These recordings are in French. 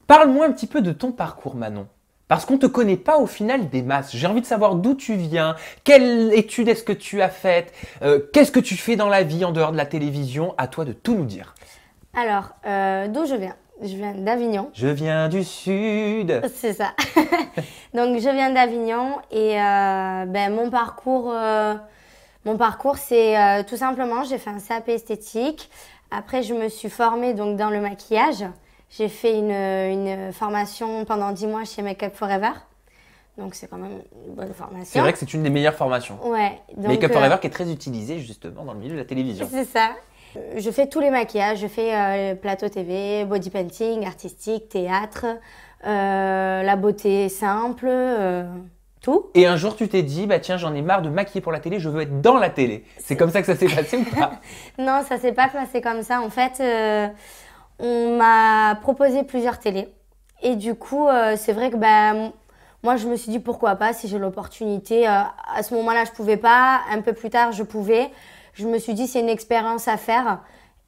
Parle-moi un petit peu de ton parcours, Manon. Parce qu'on ne te connaît pas au final des masses. J'ai envie de savoir d'où tu viens, quelle étude est-ce que tu as faite, qu'est-ce que tu fais dans la vie en dehors de la télévision. À toi de tout nous dire. Alors, d'où je viens? Je viens d'Avignon. Je viens du sud. C'est ça. Donc, je viens d'Avignon et mon parcours, c'est tout simplement, j'ai fait un CAP esthétique. Après, je me suis formée donc, dans le maquillage. J'ai fait une formation pendant 10 mois chez Make Up Forever. Donc, c'est quand même une bonne formation. C'est vrai que c'est une des meilleures formations. Ouais. Donc, Make Up Forever qui est très utilisé justement dans le milieu de la télévision. c'est ça. Je fais tous les maquillages. Je fais plateau TV, body painting, artistique, théâtre, la beauté simple, tout. Et un jour, tu t'es dit, bah tiens, j'en ai marre de maquiller pour la télé, je veux être dans la télé. C'est comme ça que ça s'est passé ou pas? Non, ça s'est pas passé comme ça. En fait, on m'a proposé plusieurs télés. Et du coup, c'est vrai que moi, je me suis dit pourquoi pas si j'ai l'opportunité. À ce moment-là, je pouvais pas. Un peu plus tard, je pouvais. Je me suis dit c'est une expérience à faire.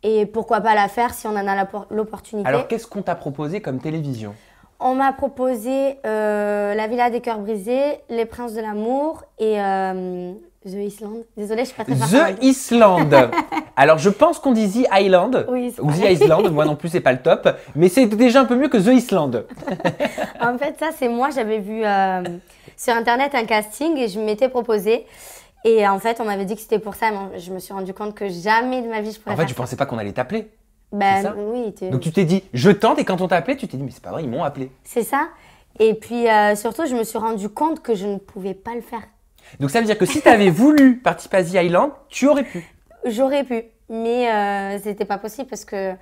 Et pourquoi pas la faire si on en a l'opportunité. Alors, qu'est-ce qu'on t'a proposé comme télévision? On m'a proposé La Villa des Cœurs Brisés, Les Princes de l'Amour et The Island. Désolée, je suis pas très forte en The anglais. Island. Alors, je pense qu'on dit The Island. Oui, c'est Ou The pareil. Island, moi non plus, c'est pas le top. Mais c'est déjà un peu mieux que The Island. En fait, ça, c'est moi, j'avais vu sur Internet un casting et je m'étais proposée. Et en fait, on m'avait dit que c'était pour ça, mais je me suis rendu compte que jamais de ma vie je pourrais En fait, faire tu ça. pensais pas qu'on allait t'appeler. c'est Ben ça oui, Donc, tu t'es dit, je tente, et quand on t'a appelé, tu t'es dit, mais c'est pas vrai, ils m'ont appelé. c'est ça. Et puis surtout, je me suis rendu compte que je ne pouvais pas le faire. Donc, ça veut dire que si tu avais voulu participer à The Island, tu aurais pu. J'aurais pu, mais c'était pas possible parce que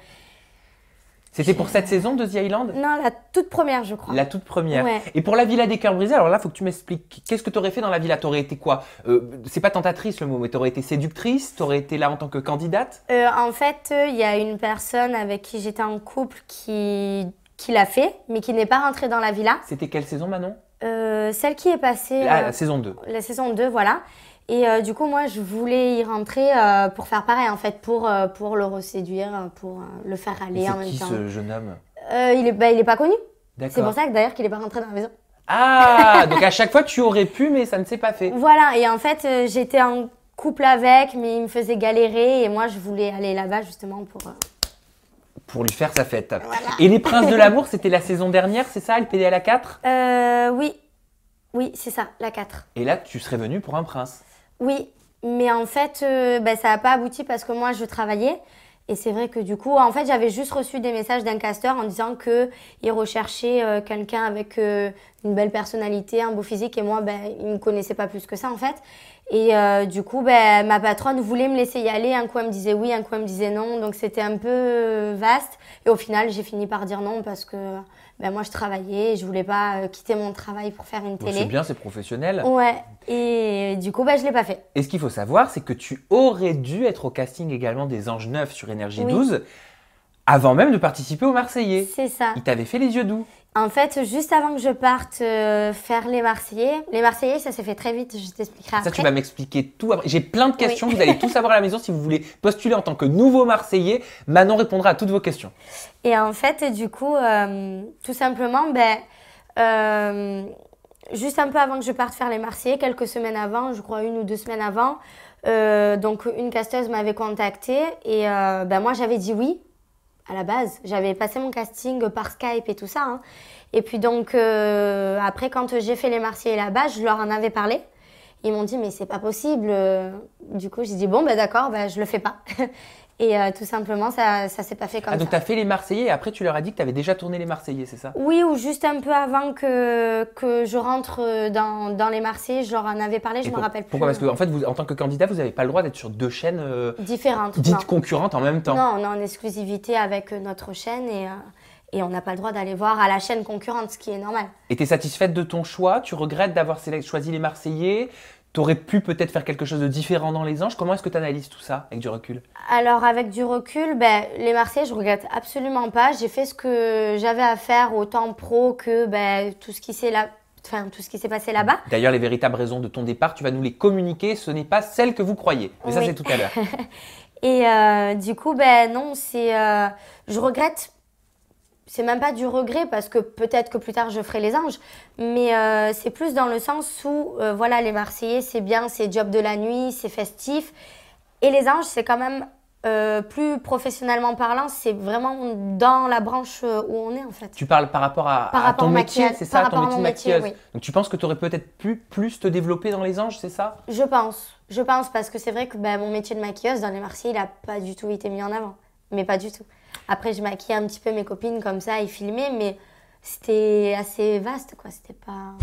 C'était pour cette saison de The Island? non, la toute première, je crois. La toute première. Ouais. Et pour la Villa des Cœurs Brisés, alors là, il faut que tu m'expliques. Qu'est-ce que tu aurais fait dans la villa? Tu aurais été quoi? C'est pas tentatrice le mot, mais tu aurais été séductrice? Tu aurais été là en tant que candidate? En fait, il y a une personne avec qui j'étais en couple qui l'a fait, mais qui n'est pas rentrée dans la villa. C'était quelle saison, Manon? Celle qui est passée, La saison 2. la saison 2, voilà. Et du coup, moi, je voulais y rentrer pour faire pareil, en fait, pour le reséduire, pour le faire aller Et en c'est même qui temps. ce jeune homme? Il est pas connu. C'est pour D'accord. ça que d'ailleurs qu'il est pas rentré dans la maison. Ah, donc à chaque fois, tu aurais pu, mais ça ne s'est pas fait. Voilà, et en fait, j'étais en couple avec, mais il me faisait galérer, et moi, je voulais aller là-bas justement pour... Pour lui faire sa fête. Voilà. Et Les Princes de l'Amour, c'était la saison dernière, c'est ça, LPD à la 4? Oui, oui, c'est ça, la 4. Et là, tu serais venu pour un prince. Oui, mais en fait, ça n'a pas abouti parce que moi, je travaillais. Et c'est vrai que du coup, en fait, j'avais juste reçu des messages d'un casteur en disant qu'il recherchait quelqu'un avec une belle personnalité, un beau physique. Et moi, il ne me connaissait pas plus que ça, en fait. Et du coup, ma patronne voulait me laisser y aller. Un coup, elle me disait oui, un coup, elle me disait non. Donc, c'était un peu vaste. Et au final, j'ai fini par dire non parce que moi, je travaillais et je voulais pas quitter mon travail pour faire une Donc c'est télé. bien, c'est professionnel. Ouais. Et du coup, je ne l'ai pas fait. Et ce qu'il faut savoir, c'est que tu aurais dû être au casting également des Anges Neufs sur Énergie Oui. 12 avant même de participer aux Marseillais. C'est ça. Il t'avait fait les yeux doux. En fait, juste avant que je parte faire les Marseillais, ça s'est fait très vite, je t'expliquerai après. Ça, tu vas m'expliquer tout après. J'ai plein de questions, vous allez tout savoir à la maison. Si vous voulez postuler en tant que nouveau Marseillais, Manon répondra à toutes vos questions. Et en fait, du coup, tout simplement, juste un peu avant que je parte faire les Marseillais, quelques semaines avant, je crois 1 ou 2 semaines avant, donc une casteuse m'avait contactée et moi j'avais dit oui. À la base, j'avais passé mon casting par Skype et tout ça. Hein. Et puis donc, après, quand j'ai fait les Marseillais là-bas, je leur en avais parlé. Ils m'ont dit, mais c'est pas possible. Du coup, j'ai dit, bon, d'accord, je le fais pas. Et tout simplement, ça s'est pas fait comme Ah, donc ça. tu as fait les Marseillais et après tu leur as dit que tu avais déjà tourné les Marseillais, c'est ça? Oui, ou juste un peu avant que je rentre dans les Marseillais, je leur en avais parlé, je me rappelle plus. Pourquoi? Parce qu'en fait, vous, en tant que candidat, vous n'avez pas le droit d'être sur 2 chaînes Différentes. dites non. concurrentes en même temps. Non, on est en exclusivité avec notre chaîne et on n'a pas le droit d'aller voir à la chaîne concurrente, ce qui est normal. Et tu es satisfaite de ton choix? Tu regrettes d'avoir choisi les Marseillais? Tu aurais pu peut-être faire quelque chose de différent dans les Anges? Comment est-ce que tu analyses tout ça avec du recul? Alors, avec du recul, les Marseillais, je regrette absolument pas. J'ai fait ce que j'avais à faire, autant pro que tout ce qui s'est passé là-bas. D'ailleurs, les véritables raisons de ton départ, tu vas nous les communiquer. Ce n'est pas celles que vous croyez. Mais ça, Oui. c'est tout à l'heure. Et du coup, non, je regrette c'est même pas du regret parce que peut-être que plus tard je ferai les anges, mais c'est plus dans le sens où voilà, les Marseillais c'est bien, c'est job de la nuit, c'est festif, et les anges c'est quand même plus professionnellement parlant, c'est vraiment dans la branche où on est en fait. Tu parles par rapport à ton métier, c'est ça, ton métier de maquilleuse. Oui. Donc tu penses que tu aurais peut-être pu plus te développer dans les anges, c'est ça? Je pense parce que c'est vrai que mon métier de maquilleuse dans les Marseillais, il n'a pas du tout été mis en avant, mais pas du tout. Après, je maquillais un petit peu mes copines comme ça et filmais, mais c'était assez vaste, quoi. C'était pas...